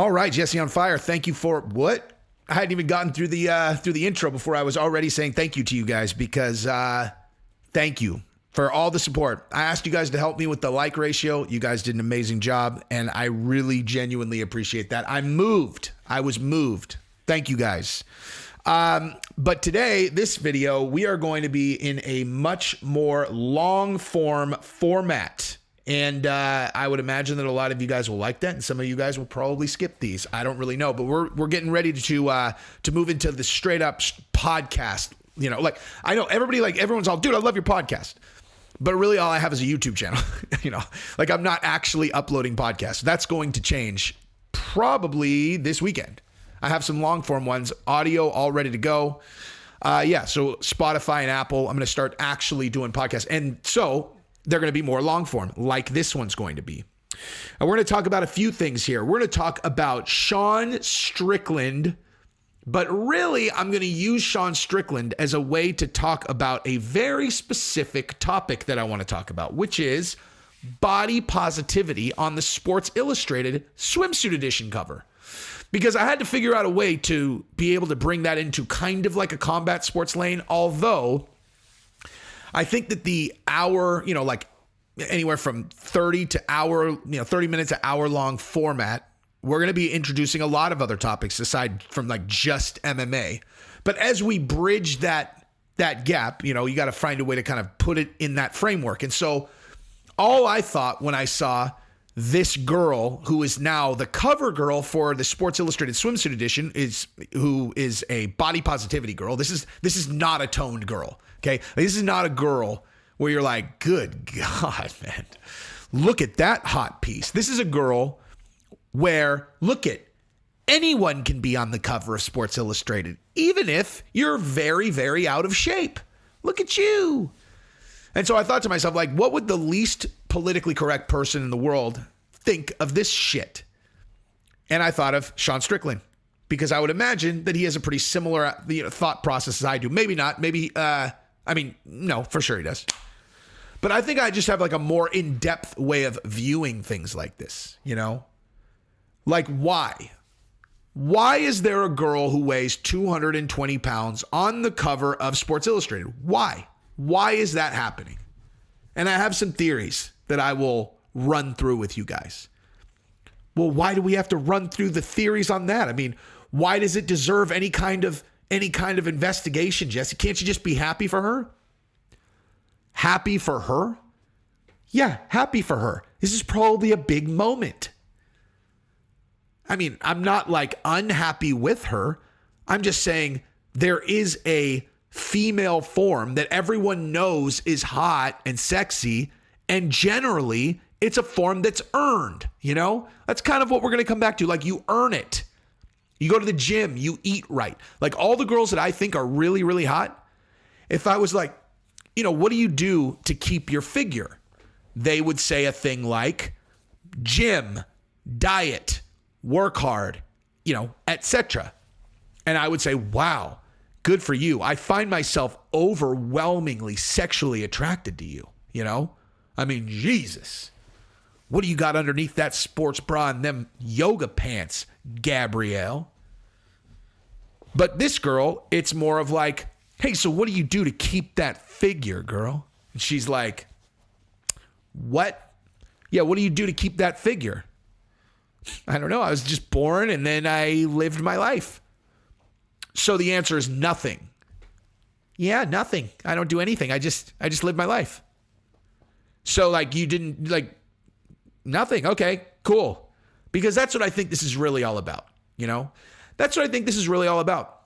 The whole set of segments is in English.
All right, Jesse on Fire. Thank you for what? I hadn't even gotten through the intro before I was already saying thank you to you guys because thank you for all the support. I asked you guys to help me with the like ratio. You guys did an amazing job, and I really genuinely appreciate that. I was moved. Thank you guys. But today, this video, we are going to be in a much more long form format. And I would imagine that a lot of you guys will like that, and some of you guys will probably skip these. I don't really know, but we're getting ready to move into the straight up podcast. You know, like I know everyone's all, dude, I love your podcast, but really all I have is a YouTube channel. You know, like I'm not actually uploading podcasts. That's going to change probably this weekend. I have some long form ones, audio all ready to go. So Spotify and Apple, I'm going to start actually doing podcasts, and so they're going to be more long form, like this one's going to be. And we're going to talk about a few things here. We're going to talk about Sean Strickland, but really I'm going to use Sean Strickland as a way to talk about a very specific topic that I want to talk about, which is body positivity on the Sports Illustrated swimsuit edition cover. Because I had to figure out a way to be able to bring that into kind of like a combat sports lane, although I think that the hour, like anywhere from 30 minutes to hour long format, we're going to be introducing a lot of other topics aside from like just MMA. But as we bridge that gap, you got to find a way to kind of put it in that framework. And so all I thought when I saw this girl, who is now the cover girl for the Sports Illustrated swimsuit edition, who is a body positivity girl. This is not a toned girl. Okay. This is not a girl where you're like, good God, man, look at that hot piece. This is a girl where, anyone can be on the cover of Sports Illustrated, even if you're very, very out of shape. Look at you. And so I thought to myself, like, what would the least politically correct person in the world think of this shit? And I thought of Sean Strickland, because I would imagine that he has a pretty similar thought process as I do. Maybe not. Maybe, no, for sure he does. But I think I just have like a more in-depth way of viewing things like this, Like, why? Why is there a girl who weighs 220 pounds on the cover of Sports Illustrated? Why? Why is that happening? And I have some theories that I will run through with you guys. Well, why do we have to run through the theories on that? I mean, why does it deserve any kind of investigation, Jesse? Can't you just be happy for her? Happy for her? Yeah, happy for her. This is probably a big moment. I mean, I'm not like unhappy with her. I'm just saying there is a female form that everyone knows is hot and sexy, and generally it's a form that's earned. That's kind of what we're going to come back to. Like, you earn it. You go to the gym, you eat right. Like, all the girls that I think are really, really hot, if I was like, what do you do to keep your figure? They would say a thing like gym, diet, work hard, etc. And I would say, wow, good for you. I find myself overwhelmingly sexually attracted to you, I mean, Jesus. What do you got underneath that sports bra and them yoga pants, Gabrielle? But this girl, it's more of like, hey, so what do you do to keep that figure, girl? And she's like, what? Yeah, what do you do to keep that figure? I don't know. I was just born and then I lived my life. So the answer is nothing. Yeah, nothing. I don't do anything. I just live my life. So like you didn't like nothing. Okay, cool. Because that's what I think this is really all about. That's what I think this is really all about.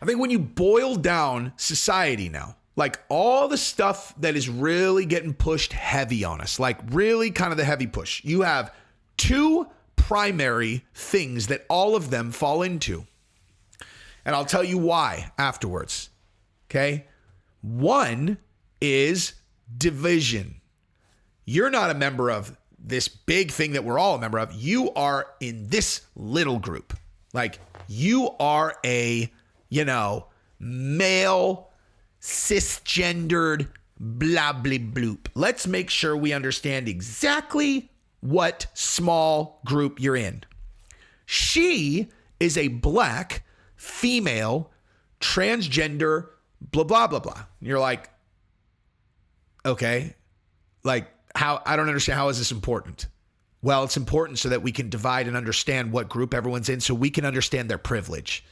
I think when you boil down society now, like all the stuff that is really getting pushed heavy on us, like really kind of the heavy push, you have two primary things that all of them fall into. And I'll tell you why afterwards. Okay. One is division. You're not a member of this big thing that we're all a member of. You are in this little group. Like, you are a, male, cisgendered, blah, blah, bloop. Let's make sure we understand exactly what small group you're in. She is a black, female, transgender, blah, blah, blah, blah. And you're like, okay, like how, I don't understand. How is this important? Well, it's important so that we can divide and understand what group everyone's in so we can understand their privilege.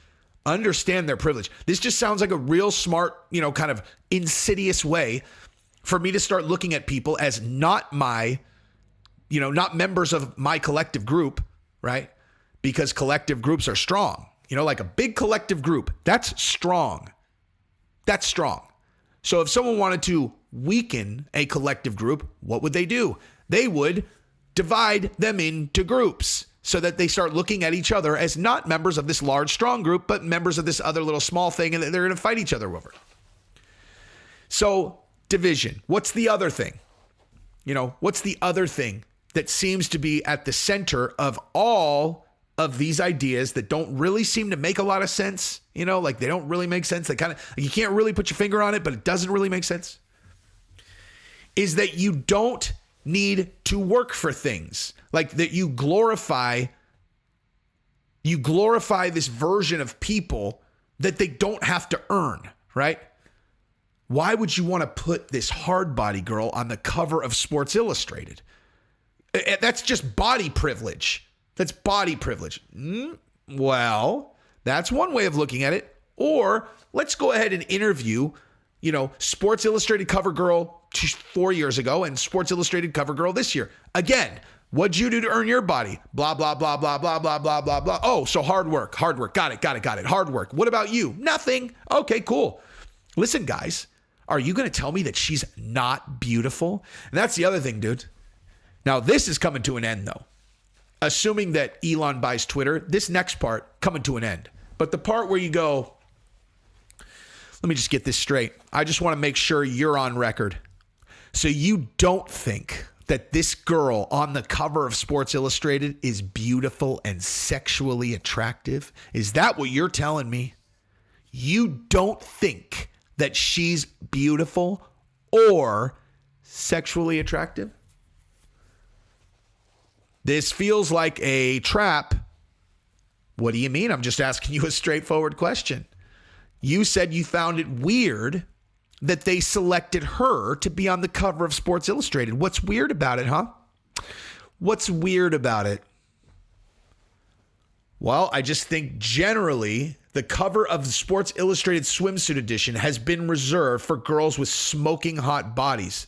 Understand their privilege. This just sounds like a real smart, kind of insidious way for me to start looking at people as not my, not members of my collective group, right? Because collective groups are strong. Like a big collective group, that's strong. That's strong. So if someone wanted to weaken a collective group, what would they do? They would divide them into groups so that they start looking at each other as not members of this large, strong group, but members of this other little small thing, and they're going to fight each other over. So division. What's the other thing? What's the other thing that seems to be at the center of all of these ideas that don't really seem to make a lot of sense? Like they don't really make sense. They kind of, you can't really put your finger on it, but it doesn't really make sense. Is that you don't need to work for things. Like that you glorify this version of people that they don't have to earn, right? Why would you want to put this hard body girl on the cover of Sports Illustrated? That's just body privilege. That's body privilege. Well, that's one way of looking at it. Or let's go ahead and interview, Sports Illustrated cover girl 4 years ago and Sports Illustrated cover girl this year. Again, what'd you do to earn your body? Blah, blah, blah, blah, blah, blah, blah, blah, blah. Oh, so hard work. Got it. Hard work. What about you? Nothing. Okay, cool. Listen, guys, are you going to tell me that she's not beautiful? And that's the other thing, dude. Now, this is coming to an end, though. Assuming that Elon buys Twitter, this next part coming to an end. But the part where you go, let me just get this straight. I just want to make sure you're on record. So you don't think that this girl on the cover of Sports Illustrated is beautiful and sexually attractive? Is that what you're telling me? You don't think that she's beautiful or sexually attractive? This feels like a trap. What do you mean? I'm just asking you a straightforward question. You said you found it weird that they selected her to be on the cover of Sports Illustrated. What's weird about it, huh? What's weird about it? Well, I just think generally the cover of the Sports Illustrated swimsuit edition has been reserved for girls with smoking hot bodies.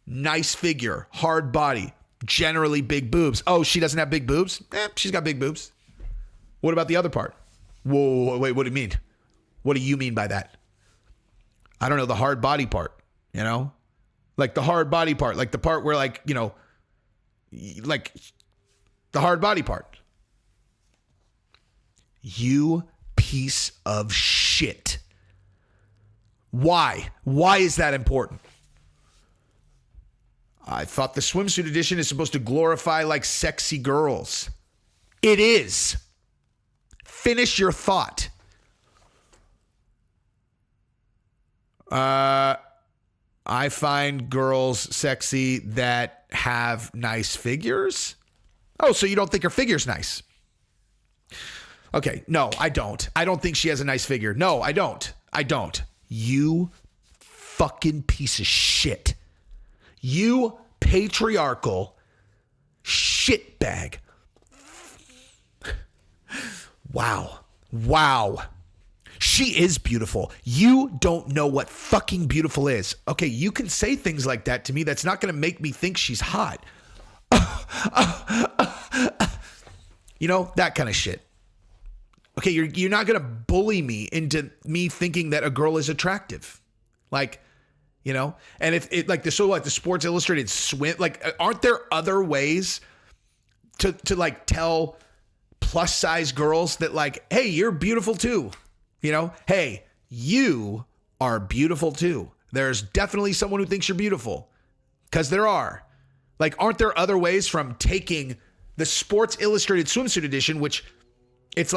Nice figure, hard body, generally big boobs. Oh, she doesn't have big boobs? She's got big boobs. What about the other part? Whoa, wait, what do you mean? What do you mean by that? I don't know, the hard body part, Like the hard body part, like the part where like the hard body part. You piece of shit. Why? Why is that important? I thought the swimsuit edition is supposed to glorify like sexy girls. It is. Finish your thought. I find girls sexy that have nice figures. Oh, so you don't think her figure's nice? Okay, no, I don't. I don't think she has a nice figure. No, I don't. You fucking piece of shit. You patriarchal shitbag. Wow. She is beautiful. You don't know what fucking beautiful is. Okay, you can say things like that to me. That's not going to make me think she's hot. That kind of shit. Okay, you're not going to bully me into me thinking that a girl is attractive. And if it like the Sports Illustrated swim, aren't there other ways to tell plus size girls that hey, you're beautiful too. Hey, you are beautiful too. There's definitely someone who thinks you're beautiful, because there are. Aren't there other ways from taking the Sports Illustrated swimsuit edition, which it's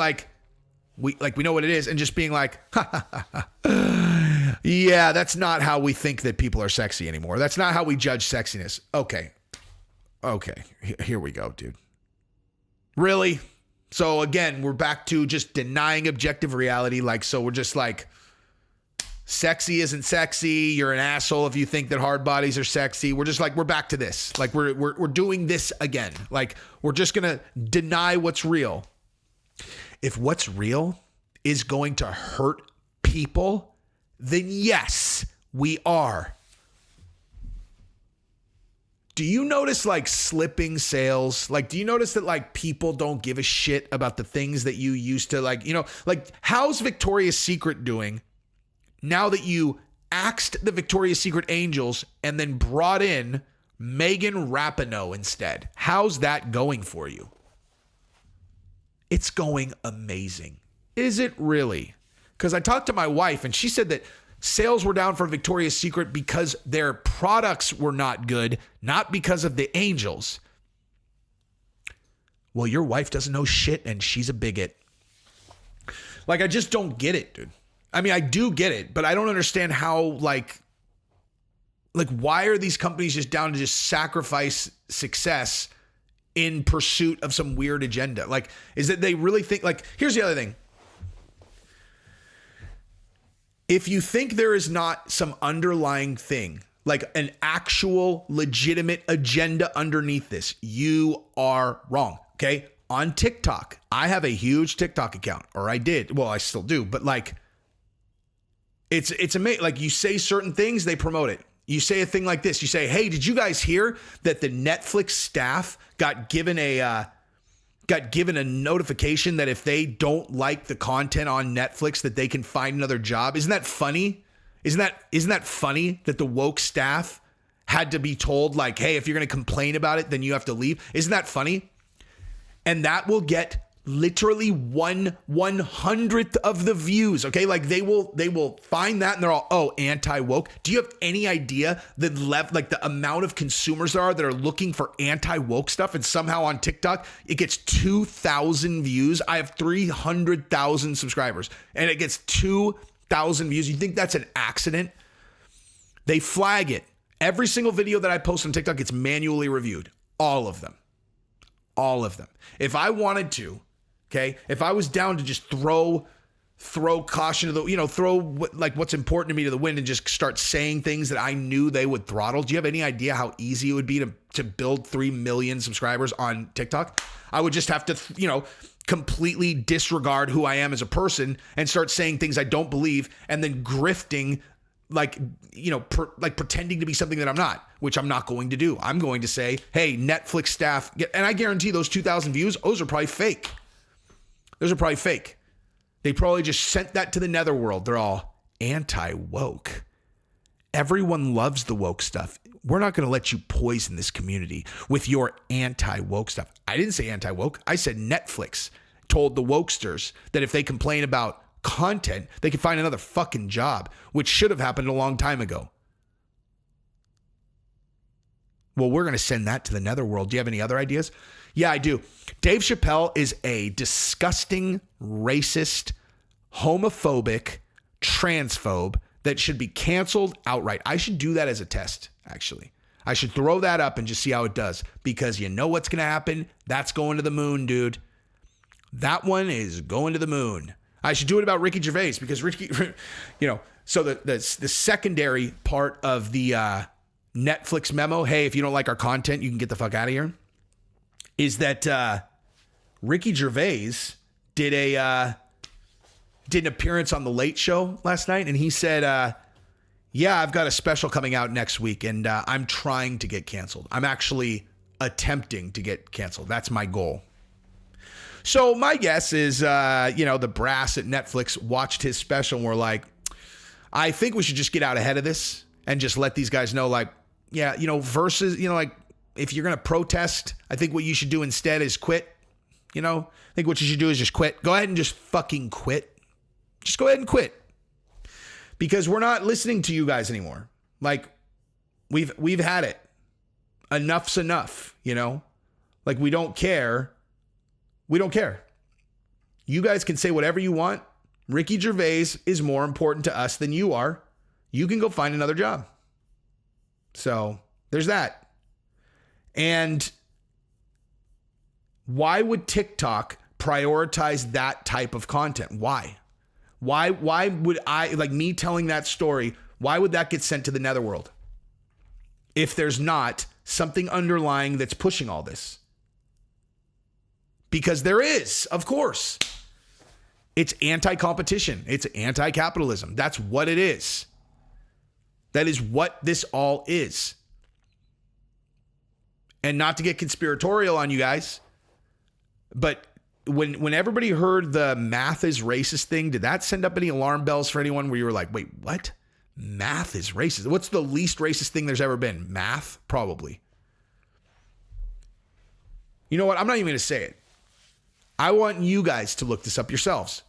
we know what it is, and just being yeah, that's not how we think that people are sexy anymore. That's not how we judge sexiness. Okay, here we go, dude. Really? So again, we're back to just denying objective reality. Like, so we're just like, sexy isn't sexy. You're an asshole if you think that hard bodies are sexy. We're just like, we're back to this. Like we're doing this again. Like we're just going to deny what's real. If what's real is going to hurt people, then yes, we are. Do you notice like slipping sales? Like, do you notice that like people don't give a shit about the things that you used to like, like how's Victoria's Secret doing now that you axed the Victoria's Secret Angels and then brought in Megan Rapinoe instead? How's that going for you? It's going amazing. Is it really? Because I talked to my wife and she said that sales were down for Victoria's Secret because their products were not good, not because of the angels. Well, your wife doesn't know shit and she's a bigot. Like, I just don't get it, dude. I mean, I do get it, but I don't understand how, like why are these companies just down to just sacrifice success in pursuit of some weird agenda? Like, is that they really think, like, here's the other thing. If you think there is not some underlying thing, like an actual legitimate agenda underneath this, you are wrong. Okay. On TikTok, I have a huge TikTok account, or I did. Well, I still do, but like, it's amazing. Like, you say certain things, they promote it. You say a thing like this. You say, hey, did you guys hear that the Netflix staff got given a notification that if they don't like the content on Netflix, that they can find another job? Isn't that funny? Isn't that funny that the woke staff had to be told, like, hey, if you're going to complain about it, then you have to leave? Isn't that funny? And that will get literally 1/100th of the views. Okay. Like they will find that and they're all, oh, anti-woke. Do you have any idea the amount of consumers there are that are looking for anti-woke stuff? And somehow on TikTok, it gets 2,000 views. I have 300,000 subscribers and it gets 2,000 views. You think that's an accident? They flag it. Every single video that I post on TikTok gets manually reviewed. All of them. If I wanted to, okay, if I was down to just throw caution to the, throw what's important to me to the wind and just start saying things that I knew they would throttle. Do you have any idea how easy it would be to build 3 million subscribers on TikTok? I would just have to, completely disregard who I am as a person and start saying things I don't believe and then grifting pretending to be something that I'm not, which I'm not going to do. I'm going to say, hey, Netflix staff, and I guarantee those 2,000 views, those are probably fake. They probably just sent that to the netherworld. They're all anti-woke. Everyone loves the woke stuff. We're not going to let you poison this community with your anti-woke stuff. I didn't say anti-woke. I said Netflix told the wokesters that if they complain about content, they can find another fucking job, which should have happened a long time ago. Well, we're going to send that to the netherworld. Do you have any other ideas? Yeah, I do. Dave Chappelle is a disgusting, racist, homophobic, transphobe that should be canceled outright. I should do that as a test, actually. I should throw that up and just see how it does, because you know what's going to happen? That's going to the moon, dude. That one is going to the moon. I should do it about Ricky Gervais, because Ricky, so the secondary part of the Netflix memo, hey, if you don't like our content, you can get the fuck out of here, is that Ricky Gervais did an appearance on The Late Show last night, and he said, yeah, I've got a special coming out next week, and I'm trying to get canceled. I'm actually attempting to get canceled. That's my goal. So my guess is, the brass at Netflix watched his special and were like, I think we should just get out ahead of this and just let these guys know, like, yeah, versus, if you're going to protest, I think what you should do instead is quit. I think what you should do is just quit. Go ahead and just fucking quit. Just go ahead and quit. Because we're not listening to you guys anymore. Like, we've had it. Enough's enough, Like, we don't care. We don't care. You guys can say whatever you want. Ricky Gervais is more important to us than you are. You can go find another job. So there's that. And why would TikTok prioritize that type of content. Why? Why would I, like me telling that story, why would that get sent to the netherworld if there's not something underlying that's pushing all this? Because there is, of course. It's anti-competition. It's anti-capitalism. That's what it is. That is what this all is. And not to get conspiratorial on you guys, but when everybody heard the math is racist thing, did that send up any alarm bells for anyone where you were like, wait, what? Math is racist? What's the least racist thing there's ever been? Math? Probably. You know what? I'm not even going to say it. I want you guys to look this up yourselves.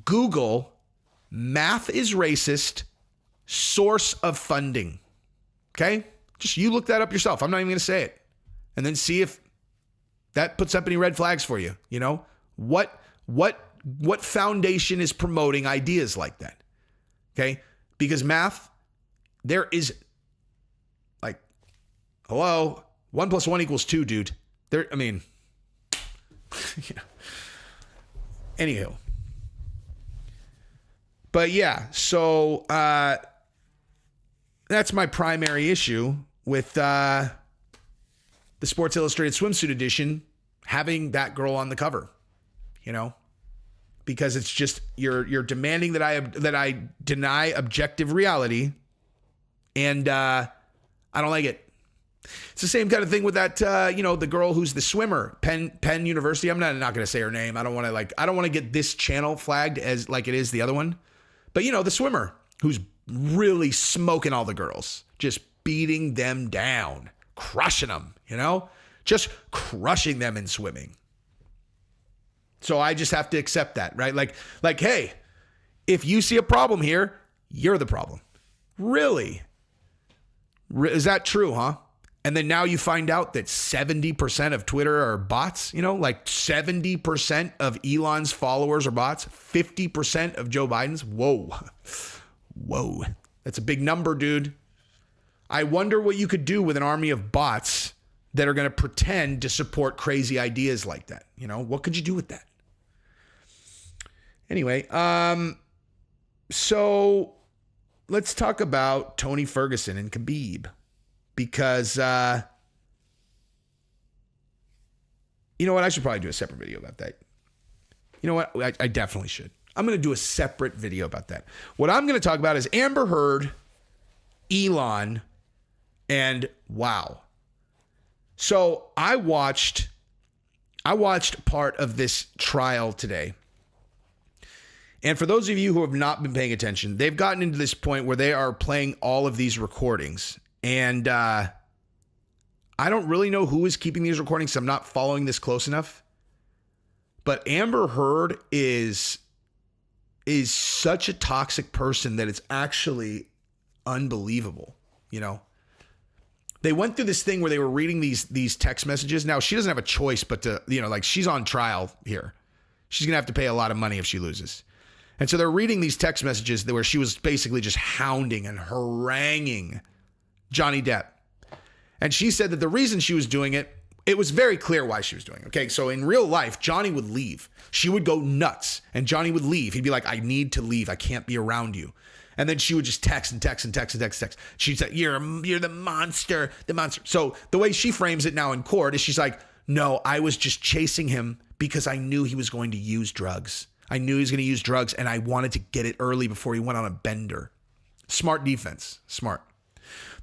Google math is racist source of funding. Okay? Just you look that up yourself. I'm not even going to say it. And then see if that puts up any red flags for you. You know, what foundation is promoting ideas like that? Okay? Because math, there is like, hello, 1 + 1 = 2, dude. There, I mean, yeah. Anywho. But yeah, so that's my primary issue with the Sports Illustrated swimsuit edition having that girl on the cover, you know, because it's just you're demanding that I deny objective reality, and I don't like it. It's the same kind of thing with that the girl who's the swimmer, Penn University. I'm not going to say her name. I don't want to get this channel flagged as like it is the other one, but the swimmer who's really smoking all the girls, just beating them down, crushing them, just crushing them in swimming. So I just have to accept that, right? Like, hey, if you see a problem here, you're the problem. Really? Is that true, huh? And then now you find out that 70% of Twitter are bots, like 70% of Elon's followers are bots, 50% of Joe Biden's. Whoa. That's a big number, dude. I wonder what you could do with an army of bots that are going to pretend to support crazy ideas like that. What could you do with that? Anyway, so let's talk about Tony Ferguson and Khabib, because you know what? I should probably do a separate video about that. You know what? I definitely should. I'm going to do a separate video about that. What I'm going to talk about is Amber Heard, Elon, and wow. So I watched part of this trial today. And for those of you who have not been paying attention, they've gotten into this point where they are playing all of these recordings. And I don't really know who is keeping these recordings. So I'm not following this close enough. But Amber Heard is such a toxic person that it's actually unbelievable. They went through this thing where they were reading these text messages. Now, she doesn't have a choice but to, she's on trial here. She's going to have to pay a lot of money if she loses. And so they're reading these text messages where she was basically just hounding and haranguing Johnny Depp. And she said that the reason she was doing it, it was very clear why she was doing it. Okay, so in real life, Johnny would leave. She would go nuts, and Johnny would leave. He'd be like, I need to leave. I can't be around you. And then she would just text. She'd say, you're the monster, So the way she frames it now in court is she's like, no, I was just chasing him because I knew he was going to use drugs. I knew he was going to use drugs, and I wanted to get it early before he went on a bender. Smart defense. Smart.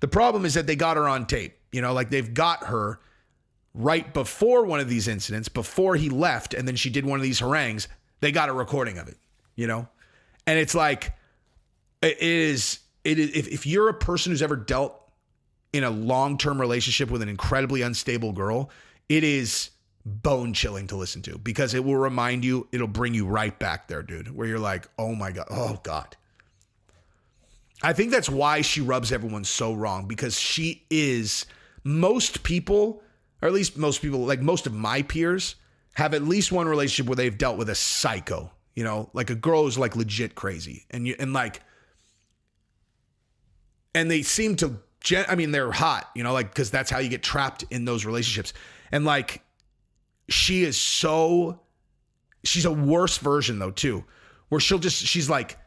The problem is that they got her on tape. They've got her right before one of these incidents, before he left, and then she did one of these harangues. They got a recording of it, And it's like, it is, if you're a person who's ever dealt in a long-term relationship with an incredibly unstable girl, it is bone chilling to listen to, because it will remind you, it'll bring you right back there, dude, where you're like, oh my God, oh God. I think that's why she rubs everyone so wrong, because she is, most people, or at least most people, like most of my peers, have at least one relationship where they've dealt with a psycho, like a girl who's like legit crazy. And they seem to, they're hot, because that's how you get trapped in those relationships. And like, she is so she's a worse version though too, where she's like,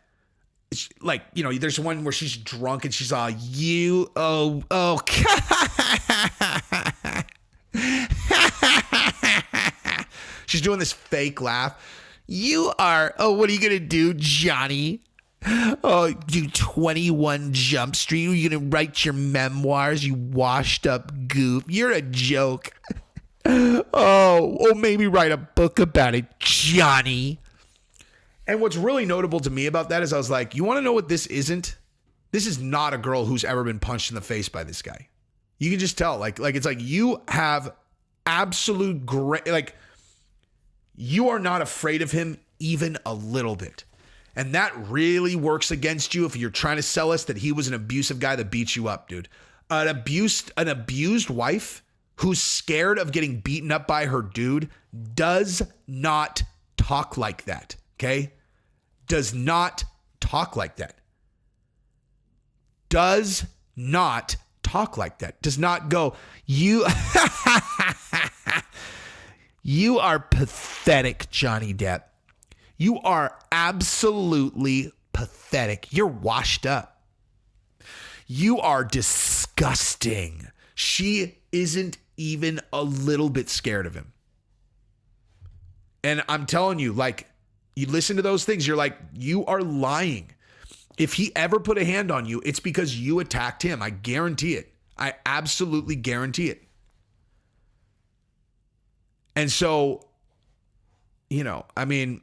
there's one where she's drunk and she's all, she's doing this fake laugh. You are, what are you going to do, Johnny? Oh, do 21 Jump Street? Are you going to write your memoirs, you washed up goof? You're a joke. Maybe write a book about it, Johnny. And what's really notable to me about that is I was like, you want to know what this isn't? This is not a girl who's ever been punched in the face by this guy. You can just tell, like it's like you have absolute you are not afraid of him even a little bit. And that really works against you if you're trying to sell us that he was an abusive guy that beat you up, dude. An abused wife who's scared of getting beaten up by her dude does not talk like that, okay? Does not talk like that. Does not talk like that. Does not go, you are pathetic, Johnny Depp. You are absolutely pathetic. You're washed up. You are disgusting. She isn't even a little bit scared of him. And I'm telling you, like, you listen to those things, you're like, you are lying. If he ever put a hand on you, it's because you attacked him. I guarantee it. I absolutely guarantee it. And so, I mean,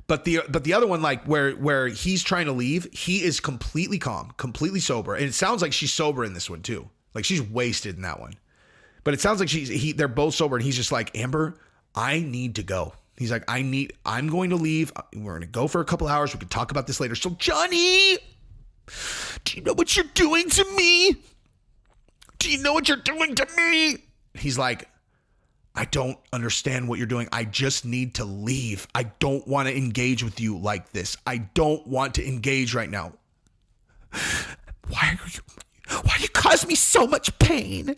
but the other one, like where he's trying to leave, he is completely calm, completely sober. And it sounds like she's sober in this one too. Like she's wasted in that one. But it sounds like they're both sober and he's just like, Amber, I need to go. He's like, I'm going to leave. We're going to go for a couple hours. We can talk about this later. So Johnny, do you know what you're doing to me? Do you know what you're doing to me? He's like, I don't understand what you're doing. I just need to leave. I don't want to engage with you like this. I don't want to engage right now. Why you cause me so much pain?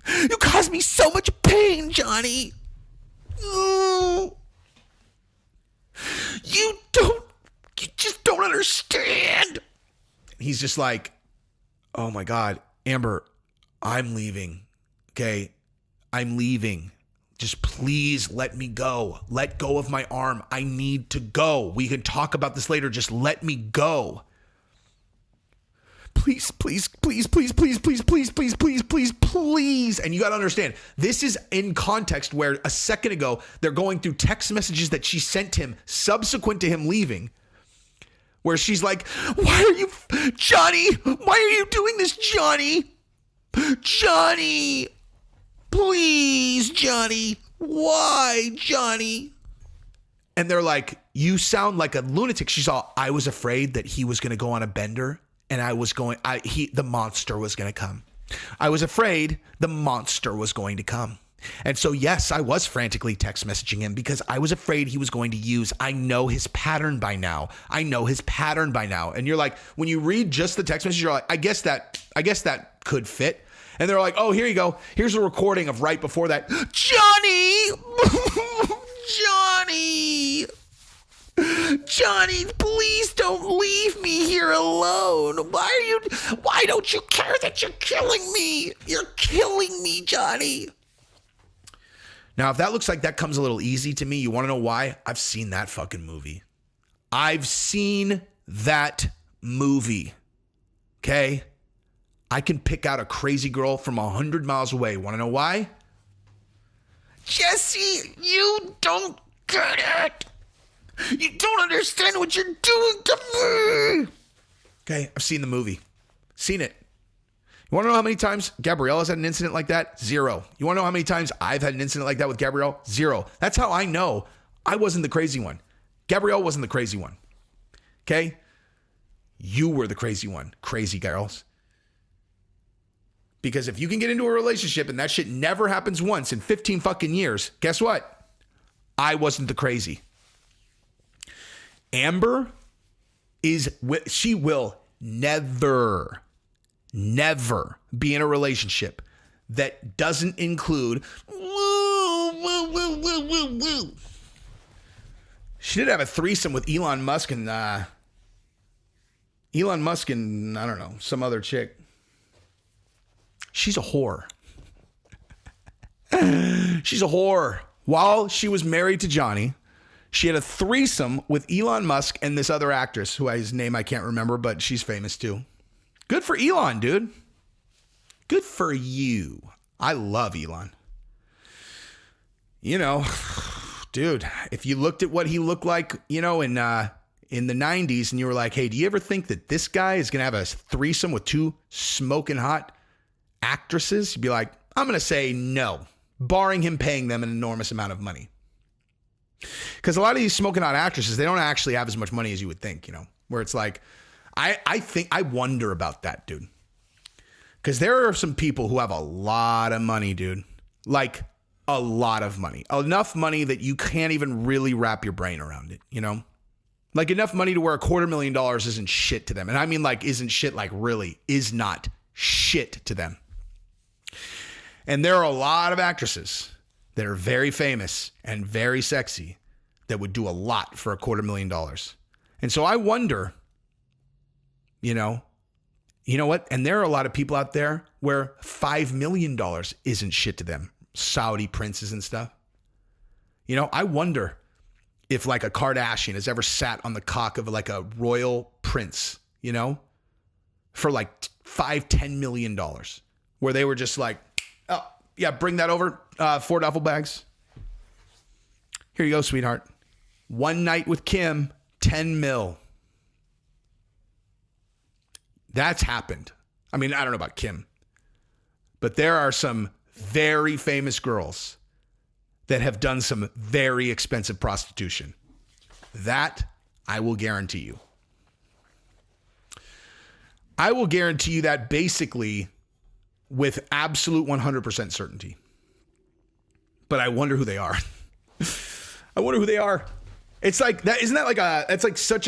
You cause me so much pain, Johnny. Oh. You just don't understand. He's just like, oh my God, Amber, I'm leaving. Okay. I'm leaving. Just please let me go. Let go of my arm. I need to go. We can talk about this later. Just let me go. Please, please, please, please, please, please, please, please, please, please, please. And you got to understand, this is in context where a second ago, they're going through text messages that she sent him subsequent to him leaving, where she's like, Johnny, why are you doing this, Johnny? Johnny. Please, Johnny. Why, Johnny? And they're like, you sound like a lunatic. She's all, I was afraid that he was going to go on a bender and the monster was going to come. I was afraid the monster was going to come. And so, yes, I was frantically text messaging him because I was afraid he was going to use, I know his pattern by now. And you're like, when you read just the text message, you're like, I guess that could fit. And they're like, oh, here you go. Here's a recording of right before that. Johnny! Johnny, please don't leave me here alone. Why don't you care that you're killing me? You're killing me, Johnny. Now, if that looks like that comes a little easy to me, you want to know why? I've seen that fucking movie. Okay? I can pick out a crazy girl from 100 miles away. Want to know why? Jesse, you don't get it. You don't understand what you're doing to me. Okay, I've seen the movie. Seen it. You want to know how many times Gabrielle has had an incident like that? 0. You want to know how many times I've had an incident like that with Gabrielle? 0. That's how I know I wasn't the crazy one. Gabrielle wasn't the crazy one. Okay? You were the crazy one. Crazy girls. Because if you can get into a relationship and that shit never happens once in 15 fucking years, guess what? I wasn't the crazy. Amber she will never be in a relationship that doesn't include woo, woo, woo, woo, woo, woo. She did have a threesome with Elon Musk and I don't know, some other chick. She's a whore. She's a whore. While she was married to Johnny, she had a threesome with Elon Musk and this other actress whose name I can't remember, but she's famous too. Good for Elon, dude. Good for you. I love Elon. You know, dude, if you looked at what he looked like, you know, in the 90s and you were like, hey, do you ever think that this guy is going to have a threesome with two smoking hot actresses? You'd be like, I'm going to say no, barring him paying them an enormous amount of money. Because a lot of these smoking hot actresses, they don't actually have as much money as you would think, you know, where it's like, I wonder about that, dude. Because there are some people who have a lot of money, dude. Like a lot of money. Enough money that you can't even really wrap your brain around it, you know? Like enough money to where $250,000 isn't shit to them. And I mean like isn't shit, like really is not shit to them. And there are a lot of actresses that are very famous and very sexy that would do a lot for $250,000. And so I wonder, you know what? And there are a lot of people out there where $5 million isn't shit to them. Saudi princes and stuff. You know, I wonder if like a Kardashian has ever sat on the cock of like a royal prince, you know, for like $5-10 million, where they were just like, oh yeah, bring that over, 4 duffel bags. Here you go, sweetheart. One night with Kim, 10 mil. That's happened. I mean, I don't know about Kim, but there are some very famous girls that have done some very expensive prostitution. That I will guarantee you. I will guarantee you that basically with absolute 100% certainty. But I wonder who they are. I wonder who they are. It's like that. Isn't that like it's like such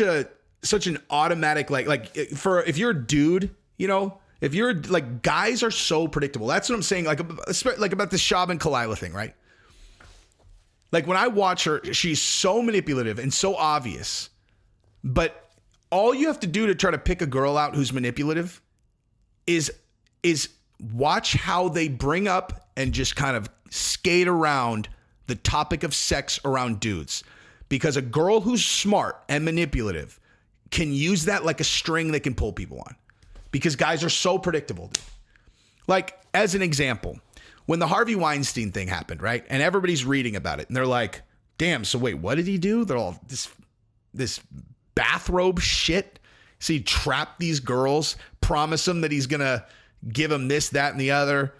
an automatic, like for, if you're a dude, you know, if you're like, guys are so predictable. That's what I'm saying. Like about the Shab and Kalila thing, right? Like when I watch her, she's so manipulative and so obvious, but all you have to do to try to pick a girl out who's manipulative is watch how they bring up and just kind of skate around the topic of sex around dudes. Because a girl who's smart and manipulative can use that like a string they can pull people on. Because guys are so predictable, dude. Like, as an example, when the Harvey Weinstein thing happened, right? And everybody's reading about it. And they're like, damn, so wait, what did he do? They're all this bathrobe shit. So he trapped these girls, promise them that he's going to give them this, that, and the other.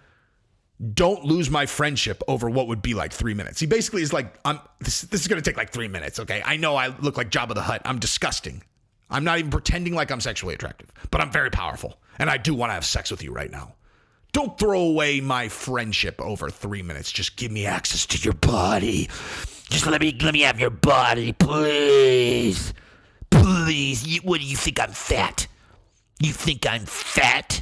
Don't lose my friendship over what would be like 3 minutes. He basically is like, this is going to take like 3 minutes, okay? I know I look like Jabba the Hutt. I'm disgusting. I'm not even pretending like I'm sexually attractive, but I'm very powerful. And I do want to have sex with you right now. Don't throw away my friendship over 3 minutes. Just give me access to your body. Just let me have your body, please. Please. What do you think, I'm fat? You think I'm fat?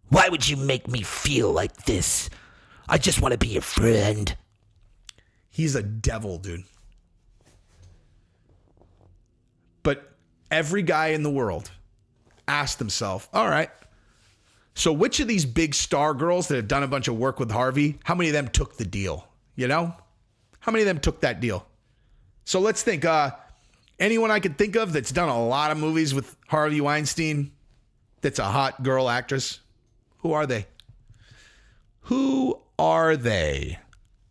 Why would you make me feel like this? I just want to be your friend. He's a devil, dude. But every guy in the world asked himself, all right, so which of these big star girls that have done a bunch of work with Harvey, how many of them took the deal? You know? How many of them took that deal? So let's think, anyone I could think of that's done a lot of movies with Harvey Weinstein that's a hot girl actress? Who are they? Who are they?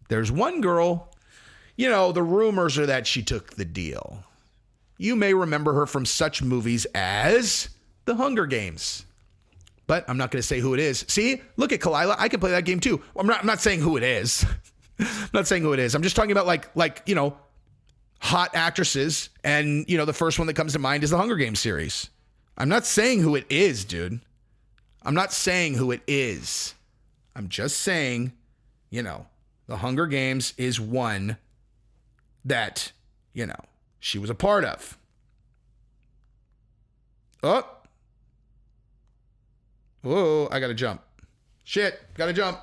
There's one girl, you know, the rumors are that she took the deal. You may remember her from such movies as The Hunger Games. But I'm not going to say who it is. See, look at Kalila. I can play that game too. I'm not saying who it is. I'm not saying who it is. I'm just talking about like, you know, hot actresses. And, you know, the first one that comes to mind is the Hunger Games series. I'm not saying who it is, dude. I'm not saying who it is. I'm just saying, you know, the Hunger Games is one that, you know, she was a part of. Oh. Whoa, I gotta jump. Shit, gotta jump.